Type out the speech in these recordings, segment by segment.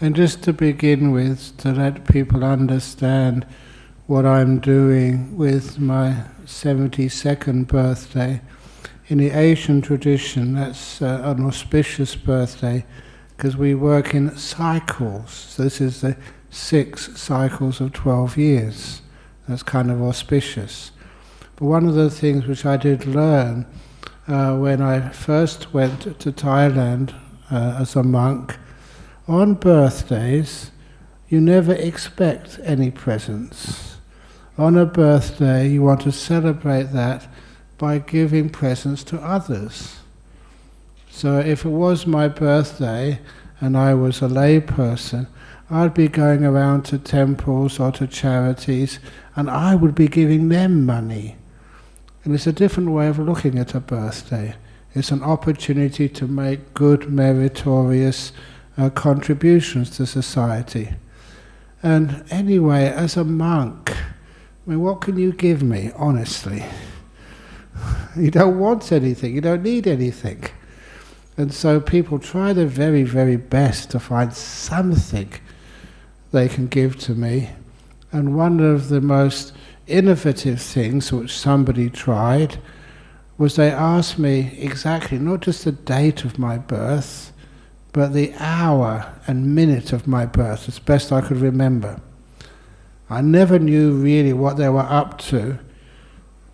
And just to begin with, to let people understand what I'm doing with my 72nd birthday, in the Asian tradition that's an auspicious birthday because we work in cycles. So this is the 6 cycles of 12 years. That's kind of auspicious. But one of the things which I did learn when I first went to Thailand as a monk, on birthdays you never expect any presents. On a birthday you want to celebrate that by giving presents to others. So if it was my birthday and I was a lay person, I'd be going around to temples or to charities and I would be giving them money. And it's a different way of looking at a birthday. It's an opportunity to make good, meritorious contributions to society. And anyway, as a monk, I mean, what can you give me, honestly? You don't want anything, you don't need anything. And so people try their very, very best to find something they can give to me. And one of the most innovative things which somebody tried was they asked me exactly, not just the date of my birth, but the hour and minute of my birth, as best I could remember. I never knew really what they were up to,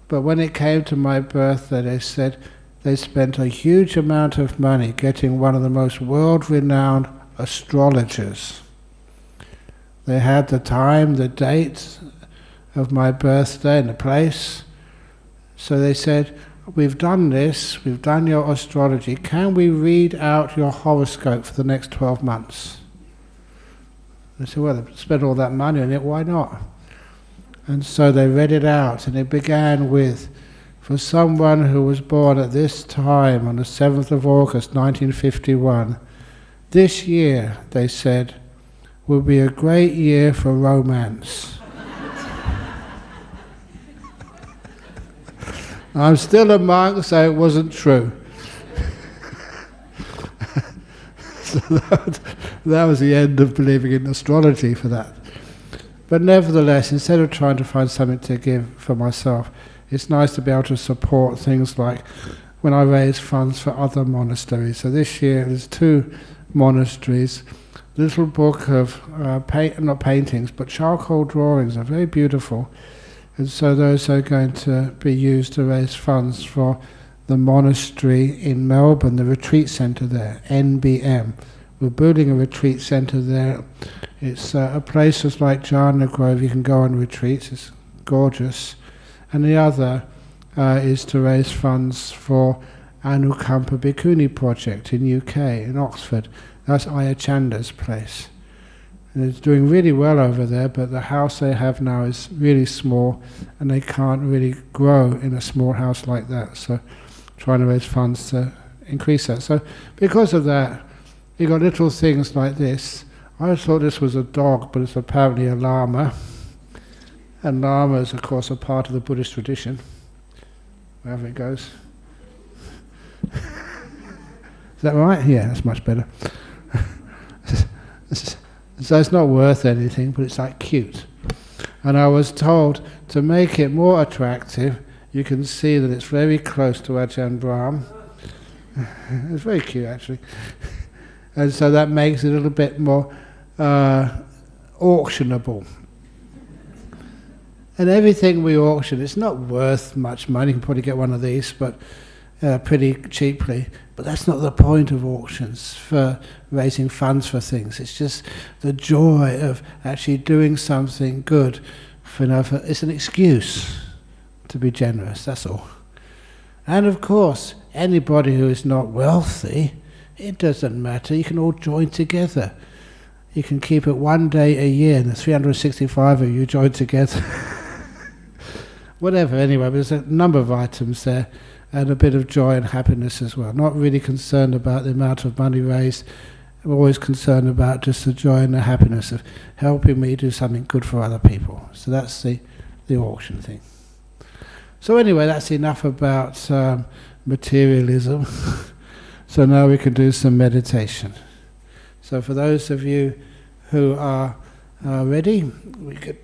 but when it came to my birthday, they said they spent a huge amount of money getting one of the most world-renowned astrologers. They had the time, the date of my birthday and the place. So they said, we've done this, we've done your astrology, can we read out your horoscope for the next 12 months? I said, well, they spent all that money on it, why not? And so they read it out, and it began with, for someone who was born at this time, on the 7th of August 1951, this year, they said, will be a great year for romance. I'm still a monk, so it wasn't true. So that was the end of believing in astrology for that. But nevertheless, instead of trying to find something to give for myself, it's nice to be able to support things like when I raise funds for other monasteries. So this year there's 2 monasteries. Little book of not paintings, but charcoal drawings are very beautiful. And so those are going to be used to raise funds for the monastery in Melbourne, the retreat centre there, NBM. We're building a retreat centre there. It's a place just like Jhana Grove, you can go on retreats, it's gorgeous. And the other is to raise funds for Anukampa Bhikkhuni project in UK, in Oxford. That's Ayachanda's place. And it's doing really well over there, but the house they have now is really small and they can't really grow in a small house like that. So trying to raise funds to increase that. So because of that, you got little things like this. I thought this was a dog, but it's apparently a llama. And lamas, of course, are part of the Buddhist tradition, wherever it goes. Is that right? Yeah, that's much better. So it's not worth anything, but it's like cute. And I was told to make it more attractive, you can see that it's very close to Ajahn Brahm. It's very cute, actually. And so that makes it a little bit more auctionable. And everything we auction, it's not worth much money. You can probably get one of these, but pretty cheaply. But that's not the point of auctions, for raising funds for things. It's just the joy of actually doing something good. It's an excuse to be generous, that's all. And of course, anybody who is not wealthy, it doesn't matter. You can all join together. You can keep it one day a year, and the 365 of you join together. Whatever, anyway, but there's a number of items there, and a bit of joy and happiness as well. Not really concerned about the amount of money raised. I'm always concerned about just the joy and the happiness of helping me do something good for other people. So that's the auction thing. So anyway, that's enough about materialism. So now we can do some meditation. So for those of you who are ready. We could,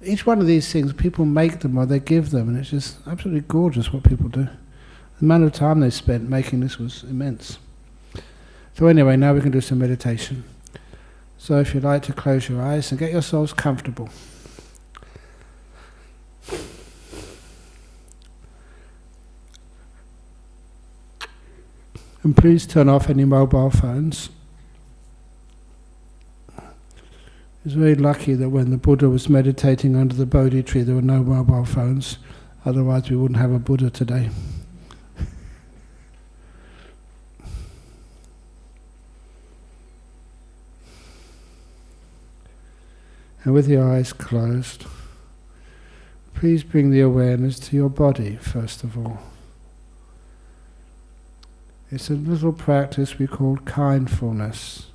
each one of these things, people make them or they give them, and it's just absolutely gorgeous what people do. The amount of time they spent making this was immense. So anyway, now we can do some meditation. So if you'd like to close your eyes and get yourselves comfortable. And please turn off any mobile phones. It's very lucky that when the Buddha was meditating under the Bodhi tree there were no mobile phones, otherwise we wouldn't have a Buddha today. And with your eyes closed, please bring the awareness to your body first of all. It's a little practice we call kindfulness,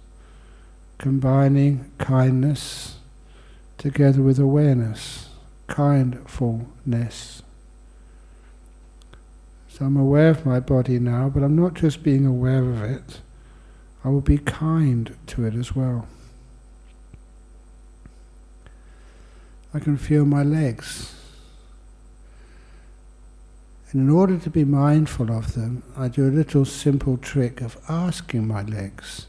combining kindness together with awareness, kindfulness. So I'm aware of my body now, but I'm not just being aware of it, I will be kind to it as well. I can feel my legs. And in order to be mindful of them, I do a little simple trick of asking my legs.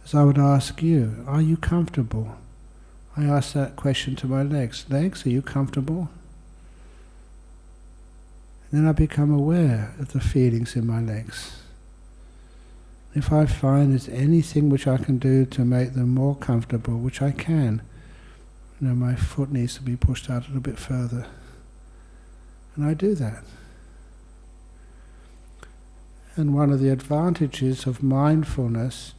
As I would ask you, are you comfortable? I ask that question to my legs. Legs, are you comfortable? And then I become aware of the feelings in my legs. If I find there's anything which I can do to make them more comfortable, which I can, my foot needs to be pushed out a little bit further. And I do that. And one of the advantages of mindfulness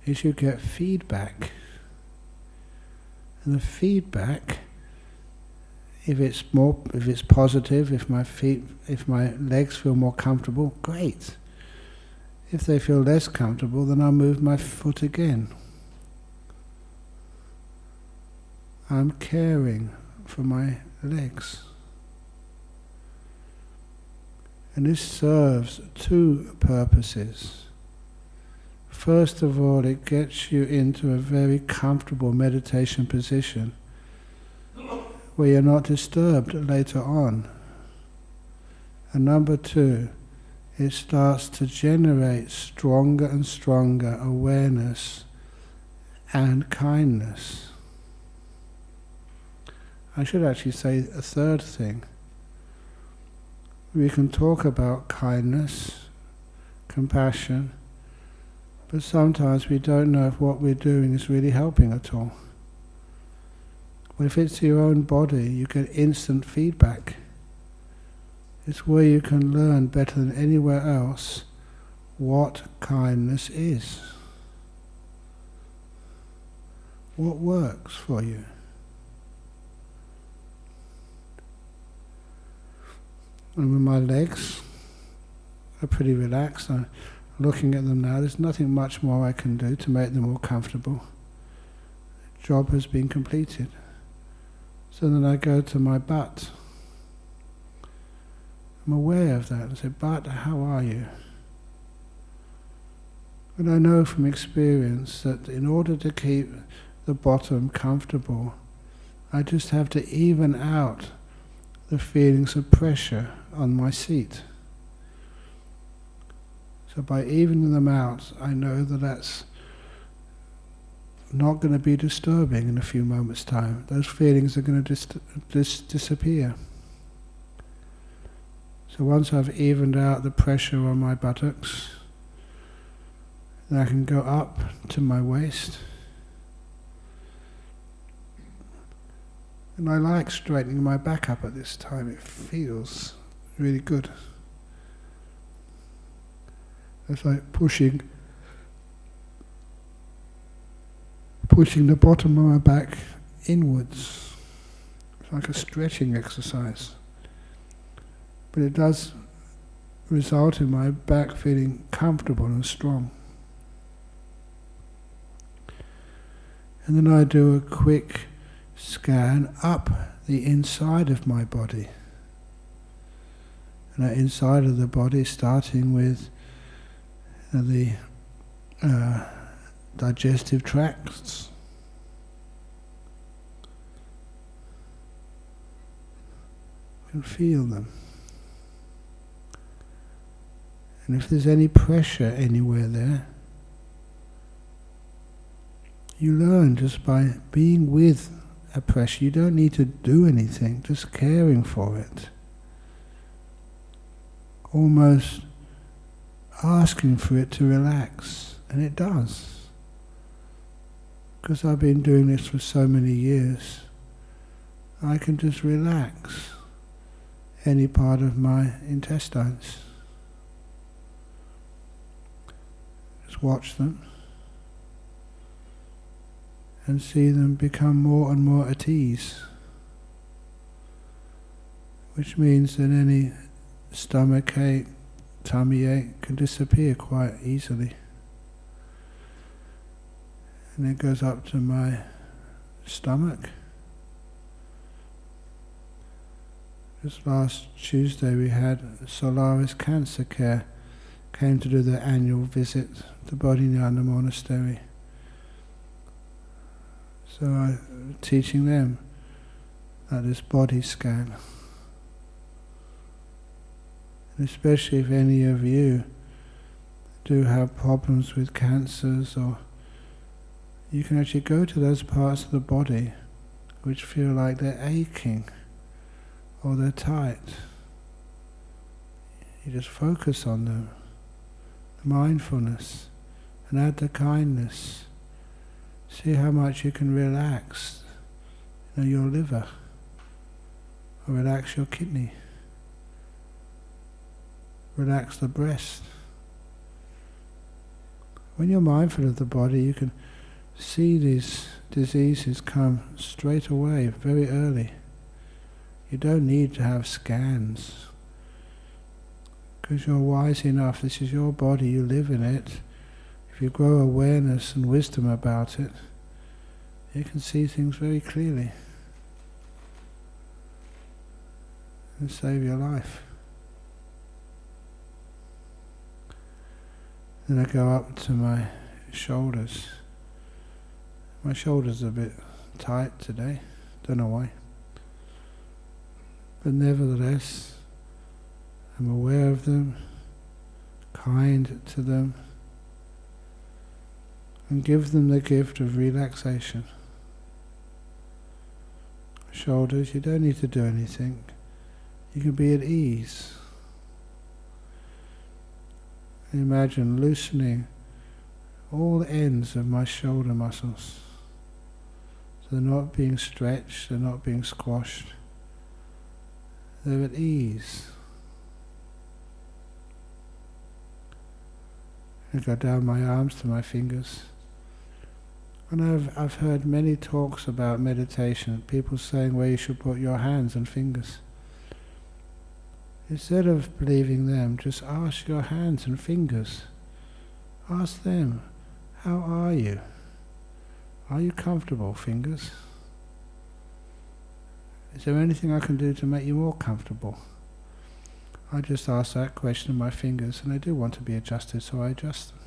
is you get feedback. And the feedback, if it's positive, if my legs feel more comfortable, great. If they feel less comfortable, then I'll move my foot again. I'm caring for my legs. And this serves two purposes. First of all, it gets you into a very comfortable meditation position where you're not disturbed later on. And number two, it starts to generate stronger and stronger awareness and kindness. I should actually say a third thing. We can talk about kindness, compassion, but sometimes we don't know if what we're doing is really helping at all. But if it's your own body, you get instant feedback. It's where you can learn better than anywhere else what kindness is. What works for you. And when my legs are pretty relaxed, I'm looking at them now, there's nothing much more I can do to make them more comfortable. The job has been completed. So then I go to my butt. I'm aware of that. I say, butt, how are you? And I know from experience that in order to keep the bottom comfortable, I just have to even out the feelings of pressure on my seat. So by evening them out, I know that that's not going to be disturbing in a few moments' time. Those feelings are going to disappear. So once I've evened out the pressure on my buttocks, then I can go up to my waist. And I like straightening my back up at this time. It feels really good. It's like pushing the bottom of my back inwards. It's like a stretching exercise. But it does result in my back feeling comfortable and strong. And then I do a quick scan up the inside of my body. And that inside of the body, starting with the digestive tracts. You can feel them. And if there's any pressure anywhere there, you learn just by being with a pressure. You don't need to do anything, just caring for it. Almost asking for it to relax, and it does. Because I've been doing this for so many years, I can just relax any part of my intestines. Just watch them and see them become more and more at ease, which means that any stomach ache, tummy ache can disappear quite easily. And it goes up to my stomach. Just last Tuesday we had Solaris Cancer Care came to do their annual visit to Bodhinyana Monastery. So I'm teaching them that this body scan. And especially if any of you do have problems with cancers, or you can actually go to those parts of the body which feel like they're aching or they're tight. You just focus on them, the mindfulness, and add the kindness. See how much you can relax, your liver, or relax your kidney, relax the breast. When you're mindful of the body, you can see these diseases come straight away, very early. You don't need to have scans, because you're wise enough. This is your body, you live in it. If you grow awareness and wisdom about it, you can see things very clearly and save your life. Then I go up to my shoulders. My shoulders are a bit tight today, don't know why. But nevertheless, I'm aware of them, kind to them, and give them the gift of relaxation. Shoulders, you don't need to do anything. You can be at ease. Imagine loosening all the ends of my shoulder muscles. So they're not being stretched, they're not being squashed. They're at ease. I go down my arms to my fingers. And I've heard many talks about meditation, people saying where you should put your hands and fingers. Instead of believing them, just ask your hands and fingers. Ask them, how are you? Are you comfortable, fingers? Is there anything I can do to make you more comfortable? I just ask that question of my fingers, and they do want to be adjusted, so I adjust them.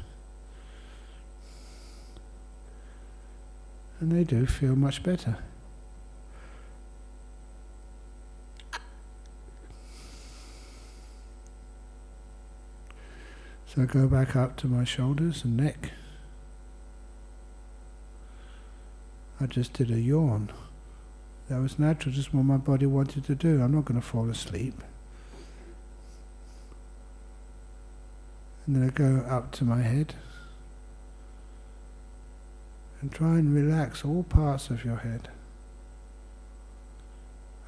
And they do feel much better. So I go back up to my shoulders and neck. I just did a yawn. That was natural, just what my body wanted to do. I'm not going to fall asleep. And then I go up to my head and try and relax all parts of your head.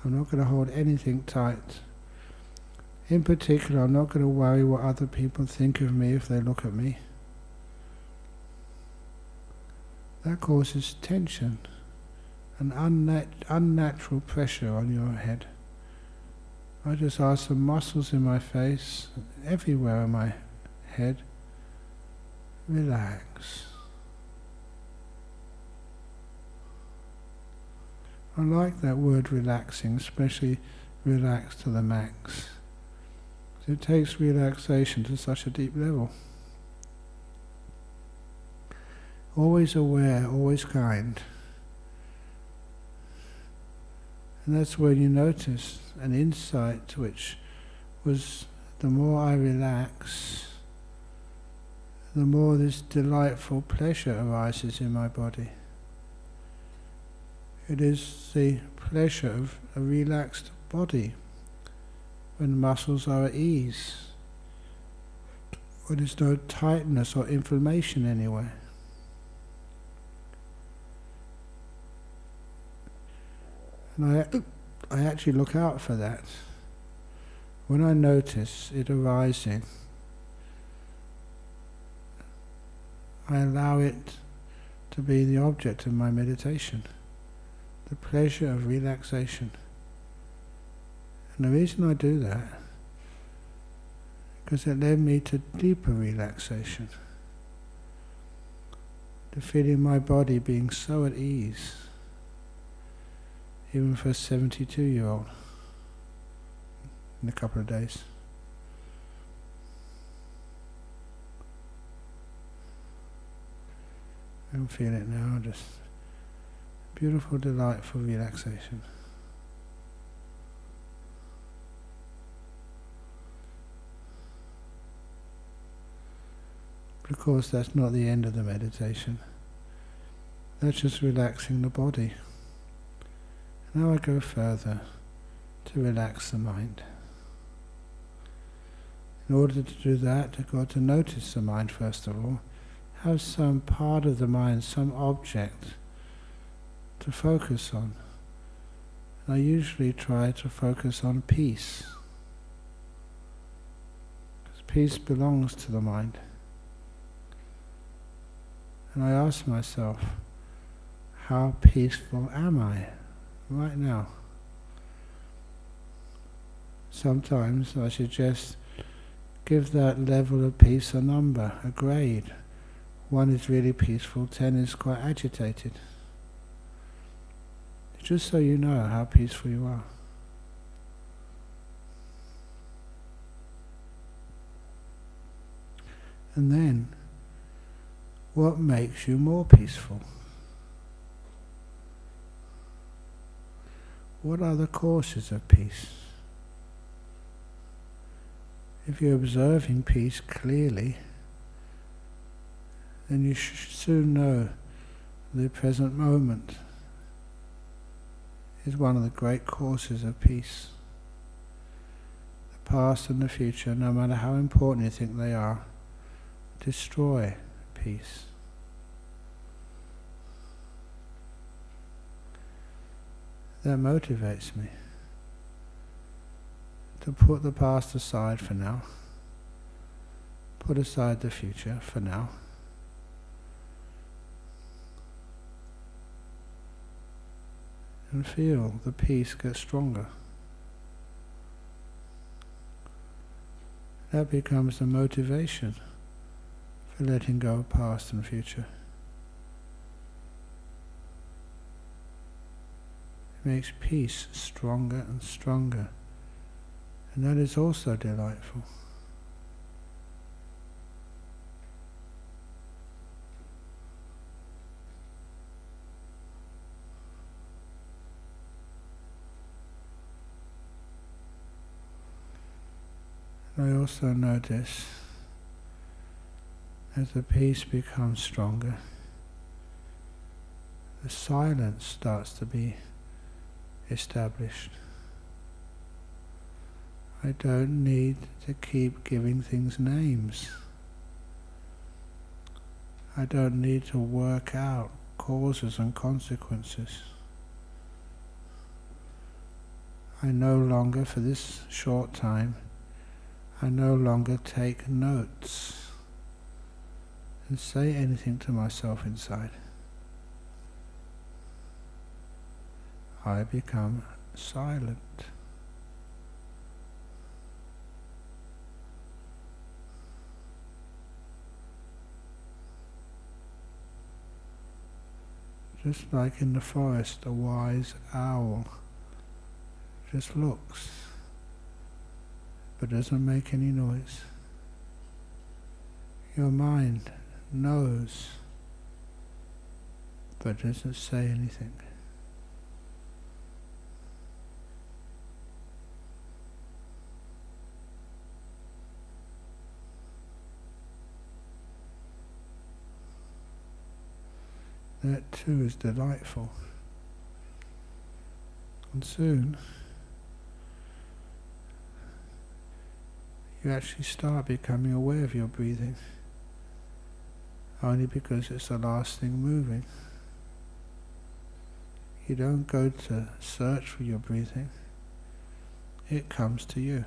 I'm not going to hold anything tight. In particular, I'm not going to worry what other people think of me if they look at me. That causes tension and unnatural pressure on your head. I just ask the muscles in my face, everywhere on my head, relax. I like that word relaxing, especially relax to the max. It takes relaxation to such a deep level. always aware, always kind. And that's when you notice an insight which was, the more I relax, the more this delightful pleasure arises in my body. It is the pleasure of a relaxed body, when the muscles are at ease, when there's no tightness or inflammation anywhere. And I actually look out for that. When I notice it arising, I allow it to be the object of my meditation, the pleasure of relaxation. And the reason I do that, because it led me to deeper relaxation, to feeling my body being so at ease, even for a 72-year-old, in a couple of days. I can feel it now, just beautiful, delightful relaxation. But of course that's not the end of the meditation. That's just relaxing the body. Now I go further to relax the mind. In order to do that, I've got to notice the mind first of all, have some part of the mind, some object to focus on. And I usually try to focus on peace, because peace belongs to the mind. And I ask myself, how peaceful am I right now? Sometimes I suggest give that level of peace a number, a grade. 1 is really peaceful, 10 is quite agitated. Just so you know how peaceful you are. And then, what makes you more peaceful? What are the causes of peace? If you're observing peace clearly, then you soon know the present moment is one of the great causes of peace. The past and the future, no matter how important you think they are, destroy peace. That motivates me to put the past aside for now, put aside the future for now, and feel the peace get stronger. That becomes the motivation for letting go of past and future. It makes peace stronger and stronger, and that is also delightful. I also notice as the peace becomes stronger, the silence starts to be established. I don't need to keep giving things names. I don't need to work out causes and consequences. I no longer, for this short time, I no longer take notes and say anything to myself inside. I become silent. Just like in the forest, a wise owl just looks, but doesn't make any noise. Your mind knows but doesn't say anything. That too is delightful. And soon you actually start becoming aware of your breathing, only because it's the last thing moving. You don't go to search for your breathing, it comes to you.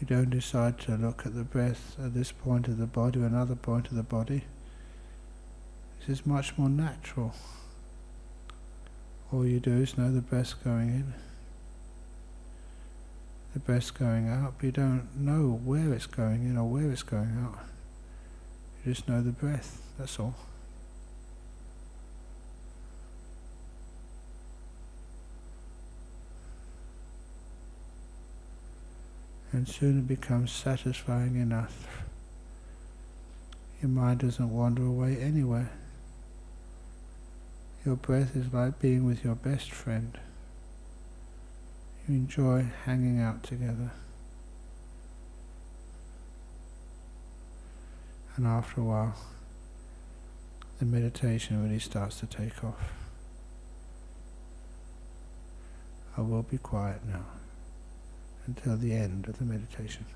You don't decide to look at the breath at this point of the body or another point of the body. This is much more natural. All you do is know the breath's going in, the breath's going out, but you don't know where it's going in or where it's going out. You just know the breath, that's all. And soon it becomes satisfying enough. Your mind doesn't wander away anywhere. Your breath is like being with your best friend. You enjoy hanging out together. And after a while, the meditation really starts to take off. I will be quiet now until the end of the meditation.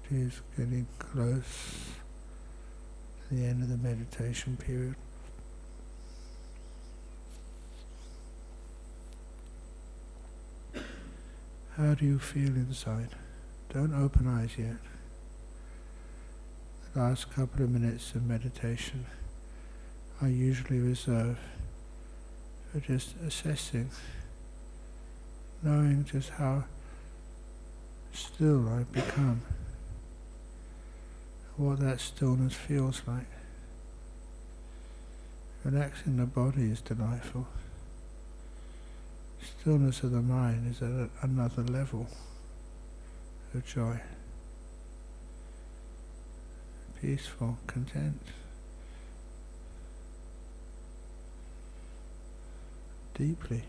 It is getting close to the end of the meditation period. How do you feel inside? Don't open eyes yet. The last couple of minutes of meditation I usually reserve for just assessing, knowing just how still I've become, what that stillness feels like. Relaxing the body is delightful. Stillness of the mind is at another level of joy. Peaceful, content, deeply.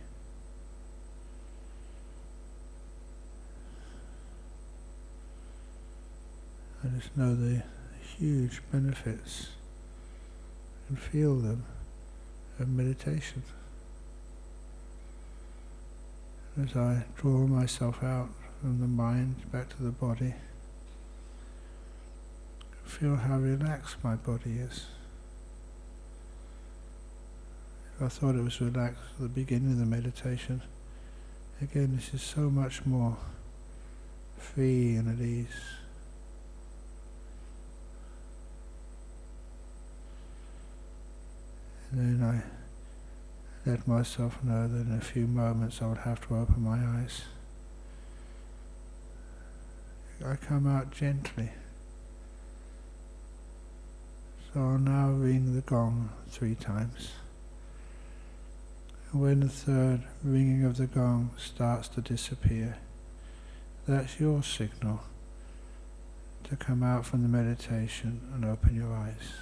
I just know the huge benefits and feel them of meditation. As I draw myself out from the mind back to the body, feel how relaxed my body is. If I thought it was relaxed at the beginning of the meditation, again this is so much more free and at ease. And then I let myself know that in a few moments I would have to open my eyes. I come out gently. So I'll now ring the gong 3 times. And when the third ringing of the gong starts to disappear, that's your signal to come out from the meditation and open your eyes.